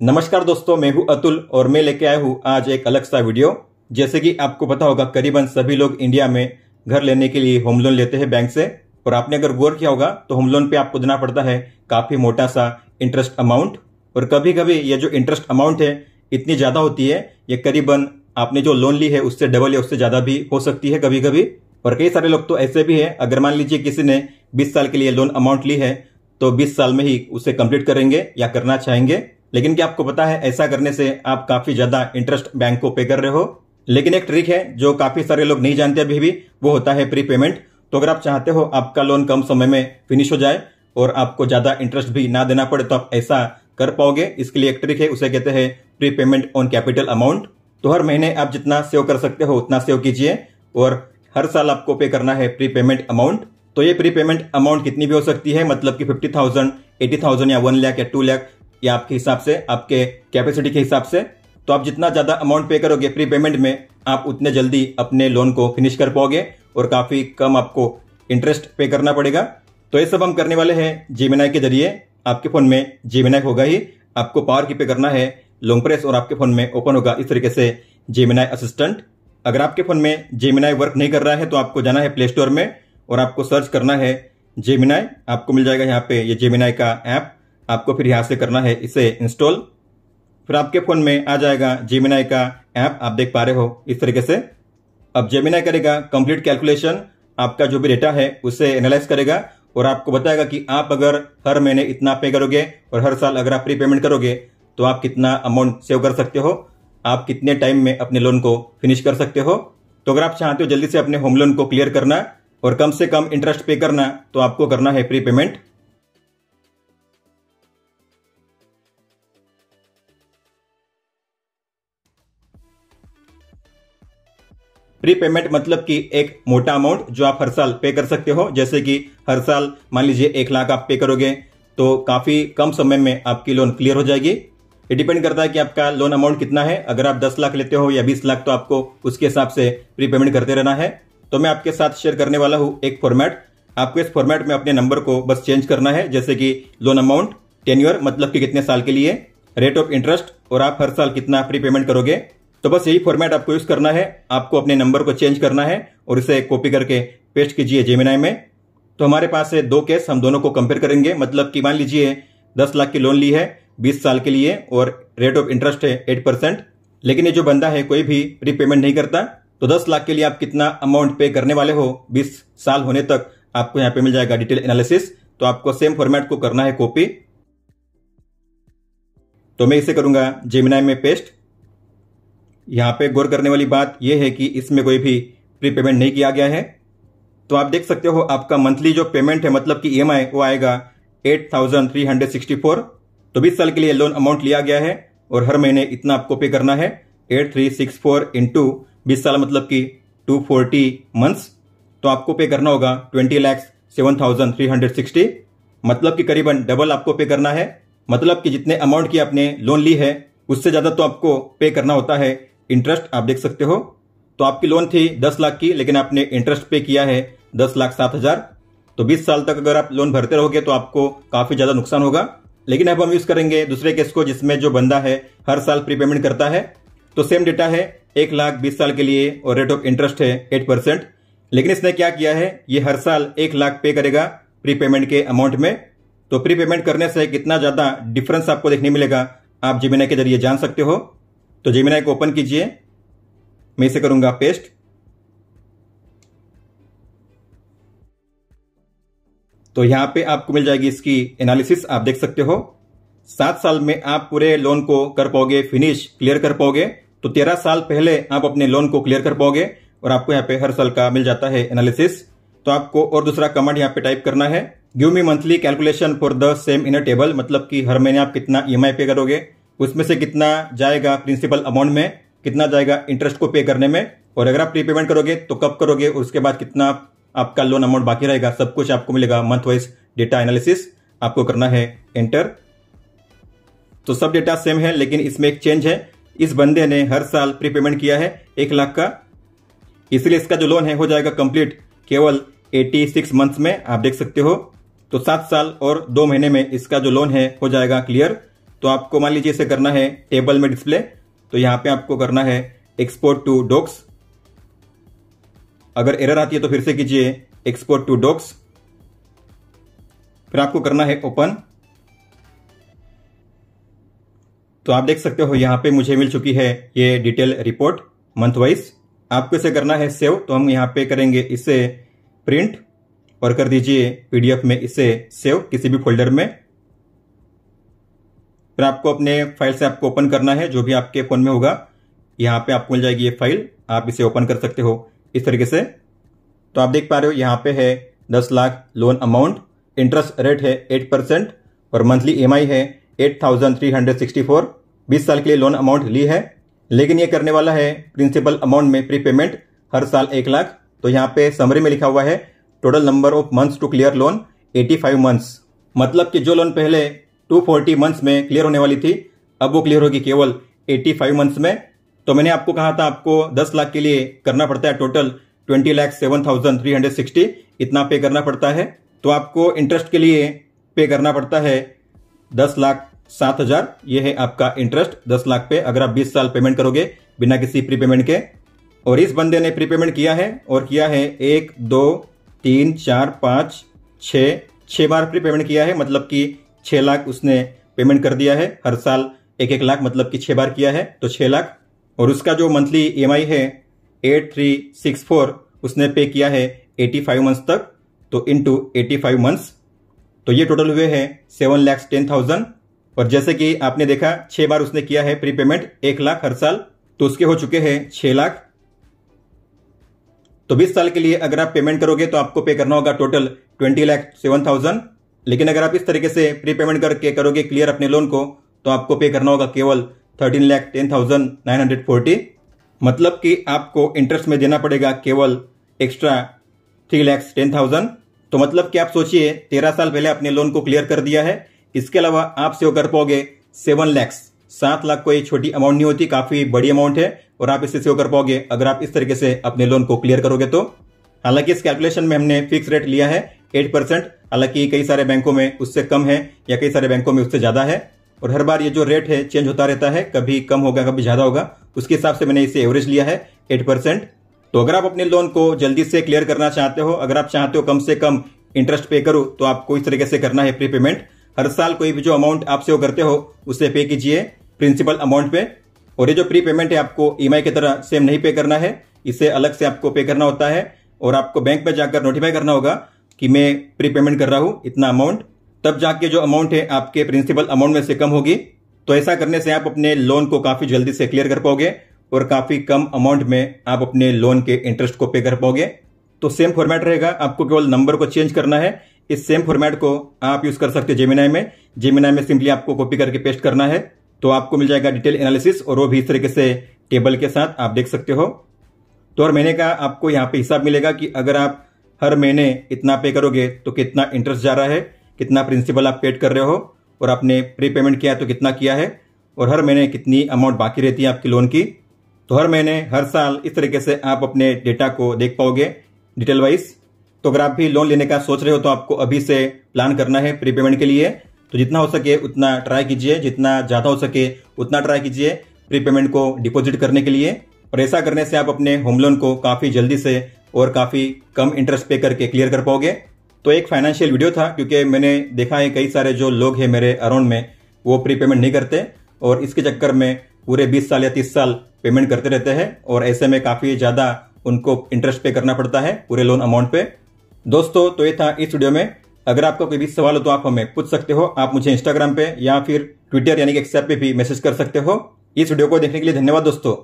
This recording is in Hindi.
नमस्कार दोस्तों, मैं हूं अतुल और मैं लेके आया हूं आज एक अलग सा वीडियो। जैसे कि आपको पता होगा, करीबन सभी लोग इंडिया में घर लेने के लिए होम लोन लेते हैं बैंक से। और आपने अगर गौर किया होगा तो होम लोन पे आपको देना पड़ता है काफी मोटा सा इंटरेस्ट अमाउंट। और कभी कभी ये जो इंटरेस्ट अमाउंट है इतनी ज्यादा होती है, ये करीबन आपने जो लोन ली है उससे डबल या उससे ज्यादा भी हो सकती है कभी कभी। और कई सारे लोग तो ऐसे भी है, अगर मान लीजिए किसी ने 20 साल के लिए लोन अमाउंट ली है तो 20 साल में ही उसे कंप्लीट करेंगे या करना चाहेंगे। लेकिन क्या आपको पता है, ऐसा करने से आप काफी ज्यादा इंटरेस्ट बैंक को पे कर रहे हो। लेकिन एक ट्रिक है जो काफी सारे लोग नहीं जानते अभी भी, वो होता है प्री पेमेंट। तो अगर आप चाहते हो आपका लोन कम समय में फिनिश हो जाए और आपको ज्यादा इंटरेस्ट भी ना देना पड़े, तो आप ऐसा कर पाओगे। इसके लिए एक ट्रिक है, उसे कहते हैं pre payment on capital amount. तो हर महीने आप जितना सेव कर सकते हो उतना सेव कीजिए और हर साल आपको पे करना है प्री पेमेंट अमाउंट। तो ये प्री पेमेंट अमाउंट कितनी भी हो सकती है, मतलब कि 50,000, 80,000 या 1 लाख या 2 लाख, या आपके हिसाब से, आपके कैपेसिटी के हिसाब से। तो आप जितना ज्यादा अमाउंट पे करोगे प्री पेमेंट में, आप उतने जल्दी अपने लोन को फिनिश कर पाओगे और काफी कम आपको इंटरेस्ट पे करना पड़ेगा। तो ये सब हम करने वाले हैं जेमिनी के जरिए। आपके फोन में जेमिनी होगा ही, आपको पावर की पे करना है लॉन्ग प्रेस और आपके फोन में ओपन होगा इस तरीके से जेमिनी असिस्टेंट। अगर आपके फोन में जेमिनी वर्क नहीं कर रहा है तो आपको जाना है प्ले स्टोर में और आपको सर्च करना है जेमिनी। आपको मिल जाएगा यहाँ पे ये जेमिनी का ऐप। आपको फिर यहां से करना है इसे इंस्टॉल। फिर आपके फोन में आ जाएगा जेमिनी का ऐप, आप देख पा रहे हो इस तरीके से। अब जेमिनी करेगा कंप्लीट कैलकुलेशन, आपका जो भी डेटा है उसे एनालाइज करेगा और आपको बताएगा कि आप अगर हर महीने इतना पे करोगे और हर साल अगर आप प्री पेमेंट करोगे तो आप कितना अमाउंट सेव कर सकते हो, आप कितने टाइम में अपने लोन को फिनिश कर सकते हो। तो अगर आप चाहते हो जल्दी से अपने होम लोन को क्लियर करना और कम से कम इंटरेस्ट पे करना, तो आपको करना है प्री पेमेंट। प्री पेमेंट मतलब कि एक मोटा अमाउंट जो आप हर साल पे कर सकते हो। जैसे कि हर साल मान लीजिए 1 लाख आप पे करोगे तो काफी कम समय में आपकी लोन क्लियर हो जाएगी। ये डिपेंड करता है कि आपका लोन अमाउंट कितना है। अगर आप 10 लाख लेते हो या 20 लाख तो आपको उसके हिसाब से प्री पेमेंट करते रहना है। तो मैं आपके साथ शेयर करने वाला हूं एक फॉर्मेट। आपको इस फॉर्मेट में अपने नंबर को बस चेंज करना है, जैसे कि लोन अमाउंट, टेन्योर मतलब कि कितने साल के लिए, रेट ऑफ इंटरेस्ट और आप हर साल कितना प्री पेमेंट करोगे। तो बस यही फॉर्मेट आपको यूज करना है। आपको अपने नंबर को चेंज करना है और इसे कॉपी करके पेस्ट कीजिए जेमिनी में। तो हमारे पास है 2 केस, हम दोनों को कंपेयर करेंगे। मतलब कि मान लीजिए 10 लाख की लोन ली है 20 साल के लिए और रेट ऑफ इंटरेस्ट है 8%। लेकिन ये जो बंदा है कोई भी प्री पेमेंट नहीं करता। तो 10 लाख के लिए आप कितना अमाउंट पे करने वाले हो 20 साल होने तक, आपको यहाँ पे मिल जाएगा डिटेल एनालिसिस। तो आपको सेम फॉर्मेट को करना है कॉपी। तो मैं इसे करूंगा जेमिनी में पेस्ट। यहां पे गौर करने वाली बात यह है कि इसमें कोई भी प्री पेमेंट नहीं किया गया है। तो आप देख सकते हो आपका मंथली जो पेमेंट है, मतलब कि ईएमआई, वो आएगा 8,364। तो 20 साल के लिए लोन अमाउंट लिया गया है और हर महीने इतना आपको पे करना है। 8,364 इंटू 20 साल मतलब कि 240 मंथ्स। तो आपको पे करना होगा 20,07,360, मतलब कि करीबन डबल आपको पे करना है। मतलब कि जितने अमाउंट की आपने लोन ली है उससे ज्यादा तो आपको पे करना होता है इंटरेस्ट। आप देख सकते हो। तो आपकी लोन थी 10 लाख की, लेकिन आपने इंटरेस्ट पे किया है 10,07,000। तो 20 साल तक अगर आप लोन भरते रहोगे तो आपको काफी ज्यादा नुकसान होगा। लेकिन अब हम यूज करेंगे दूसरे केस को, जिसमें जो बंदा है हर साल प्री पेमेंट करता है। तो सेम डेटा है 1 लाख 20 साल के लिए और रेट ऑफ इंटरेस्ट है 8%। लेकिन इसने क्या किया है, ये हर साल 1 लाख पे करेगा प्री पेमेंट के अमाउंट में। तो प्री पेमेंट करने से कितना ज्यादा डिफरेंस आपको देखने मिलेगा, आप जेमिनी के जरिए जान सकते हो। तो जेमिनी को ओपन कीजिए, मैं इसे करूंगा पेस्ट। तो यहां पे आपको मिल जाएगी इसकी एनालिसिस, आप देख सकते हो। 7 साल में आप पूरे लोन को कर पाओगे फिनिश, क्लियर कर पाओगे। तो 13 साल पहले आप अपने लोन को क्लियर कर पाओगे और आपको यहाँ पे हर साल का मिल जाता है एनालिसिस। तो आपको और दूसरा कमांड यहाँ पे टाइप करना है, give me monthly calculation for the same in a table. मतलब कि हर महीने आप कितना ईएमआई पे करोगे, उसमें से कितना जाएगा प्रिंसिपल अमाउंट में, कितना जाएगा इंटरेस्ट को पे करने में, और अगर आप प्री पेमेंट करोगे तो कब करोगे और उसके बाद कितना आपका लोन अमाउंट बाकी रहेगा, सब कुछ आपको मिलेगा मंथ वाइज डेटा एनालिसिस। आपको करना है एंटर। तो सब डेटा सेम है, लेकिन इसमें एक चेंज है। इस बंदे ने हर साल प्री पेमेंट किया है 1 लाख का, इसलिए इसका जो लोन है हो जाएगा कंप्लीट केवल 86 मंथ्स में। आप देख सकते हो। तो 7 साल और 2 महीने में इसका जो लोन है हो जाएगा क्लियर। तो आपको मान लीजिए इसे करना है टेबल में डिस्प्ले, तो यहाँ पे आपको करना है एक्सपोर्ट टू डॉक्स। अगर एरर आती है तो फिर से कीजिए एक्सपोर्ट टू डॉक्स, फिर आपको करना है ओपन। तो आप देख सकते हो यहाँ पे मुझे मिल चुकी है ये डिटेल रिपोर्ट मंथ वाइज। आपको इसे करना है सेव, तो हम यहाँ पे करेंगे इसे प्रिंट और कर दीजिए पीडीएफ में इसे सेव किसी भी फोल्डर में। फिर आपको अपने फाइल से आपको ओपन करना है, जो भी आपके फोन में होगा यहाँ पे आपको मिल जाएगी ये फाइल, आप इसे ओपन कर सकते हो इस तरीके से। तो आप देख पा रहे हो यहाँ पे है 10 lakh loan amount, interest rate है 8% और मंथली EMI है 8,364। 20 साल के लिए लोन अमाउंट ली है, लेकिन ये करने वाला है प्रिंसिपल अमाउंट में प्रीपेमेंट हर साल 1 लाख। तो यहाँ पे समरी में लिखा हुआ है total number of months to clear loan 85 months, मतलब कि जो लोन पहले 240 मंथ्स में क्लियर होने वाली थी अब वो क्लियर होगी केवल 85 मंथ्स में। तो मैंने आपको कहा था आपको 10 लाख के लिए करना पड़ता है टोटल 20,07,360 इतना पे करना पड़ता है। तो आपको इंटरेस्ट के लिए पे करना पड़ता है 10,07,000, ये है आपका इंटरेस्ट 10 लाख पे अगर आप 20 साल पेमेंट करोगे बिना किसी प्रीपेमेंट के। और इस बंदे ने प्रीपेमेंट किया है और किया है 1, 2, 3, 4, 5, 6 बार प्रीपेमेंट किया है, मतलब कि 6 लाख उसने पेमेंट कर दिया है हर साल 1-1 लाख, मतलब कि 6 बार किया है तो 6 लाख। और उसका जो मंथली EMI है 8,364 उसने पे किया है 85 मंथ्स तक, तो इनटू 85 मंथ्स, तो ये टोटल हुए हैं 7,10,000। और जैसे कि आपने देखा 6 बार उसने किया है प्रीपेमेंट 1 लाख हर साल, तो उसके हो चुके हैं 6 लाख। तो 20 साल के लिए अगर आप पेमेंट करोगे तो आपको पे करना होगा टोटल 20,07,000, लेकिन अगर आप इस तरीके से प्रीपेमेंट करके करोगे क्लियर अपने लोन को तो आपको पे करना होगा केवल 13,10,940, मतलब कि आपको इंटरेस्ट में देना पड़ेगा केवल एक्स्ट्रा 3,10,000। तो मतलब कि आप सोचिए 13 साल पहले अपने लोन को क्लियर कर दिया है, इसके अलावा आप सेव कर पाओगे 7 लाख। 7 लाख कोई छोटी अमाउंट नहीं होती, काफी बड़ी अमाउंट है और आप इसे सेव कर पाओगे अगर आप इस तरीके से अपने लोन को क्लियर करोगे तो। हालांकि इस कैलकुलेशन में हमने फिक्स रेट लिया है 8%, हालांकि कई सारे बैंकों में उससे कम है या कई सारे बैंकों में उससे ज्यादा है और हर बार ये जो रेट है चेंज होता रहता है, कभी कम होगा कभी ज्यादा होगा, उसके हिसाब से मैंने इसे एवरेज लिया है 8%। तो अगर आप अपने लोन को जल्दी से क्लियर करना चाहते हो, अगर आप चाहते हो कम से कम इंटरेस्ट पे करो, तो आपको इस तरीके से करना है प्रीपेमेंट। हर साल कोई भी जो अमाउंट आप सेव करते हो उसे पे कीजिए प्रिंसिपल अमाउंट पे। और ये जो प्री पेमेंट है आपको EMI की तरह सेम नहीं पे करना है, इसे अलग से आपको पे करना होता है और आपको बैंक में जाकर नोटिफाई करना होगा कि मैं प्री पेमेंट कर रहा हूं इतना अमाउंट, तब जाके जो अमाउंट है आपके प्रिंसिपल अमाउंट में से कम होगी। तो ऐसा करने से आप अपने लोन को काफी जल्दी से क्लियर कर पाओगे और काफी कम अमाउंट में आप अपने लोन के इंटरेस्ट को पे कर पाओगे। तो सेम फॉर्मेट रहेगा, आपको केवल नंबर को चेंज करना है। इस सेम फॉर्मेट को आप यूज कर सकते हैं जेमिनाई में सिंपली आपको कॉपी करके पेस्ट करना है, तो आपको मिल जाएगा डिटेल एनालिसिस और वो भी इस तरीके से टेबल के साथ आप देख सकते हो। तो हर महीने का आपको यहाँ पे हिसाब मिलेगा कि अगर आप हर महीने इतना पे करोगे तो कितना इंटरेस्ट जा रहा है, कितना प्रिंसिपल आप पेड कर रहे हो और आपने प्री पेमेंट किया तो कितना किया है और हर महीने कितनी अमाउंट बाकी रहती है आपकी लोन की। तो हर महीने हर साल इस तरीके से आप अपने डेटा को देख पाओगे डिटेल वाइज। तो अगर आप भी लोन लेने का सोच रहे हो तो आपको अभी से प्लान करना है प्री पेमेंट के लिए। तो जितना हो सके उतना ट्राई कीजिए, जितना ज्यादा हो सके उतना ट्राई कीजिए प्री पेमेंट को डिपॉजिट करने के लिए। और ऐसा करने से आप अपने होम लोन को काफी जल्दी से और काफी कम इंटरेस्ट पे करके क्लियर कर पाओगे। तो एक फाइनेंशियल वीडियो था, क्योंकि मैंने देखा है कई सारे जो लोग हैं मेरे अराउंड में वो प्री पेमेंट नहीं करते और इसके चक्कर में पूरे 20 साल या 30 साल पेमेंट करते रहते हैं और ऐसे में काफी ज्यादा उनको इंटरेस्ट पे करना पड़ता है पूरे लोन अमाउंट पे। दोस्तों तो ये था इस वीडियो में। अगर आपका कोई भी सवाल हो तो आप हमें पूछ सकते हो। आप मुझे इंस्टाग्राम पे या फिर ट्विटर यानी कि एक्स पे भी मैसेज कर सकते हो। इस वीडियो को देखने के लिए धन्यवाद दोस्तों।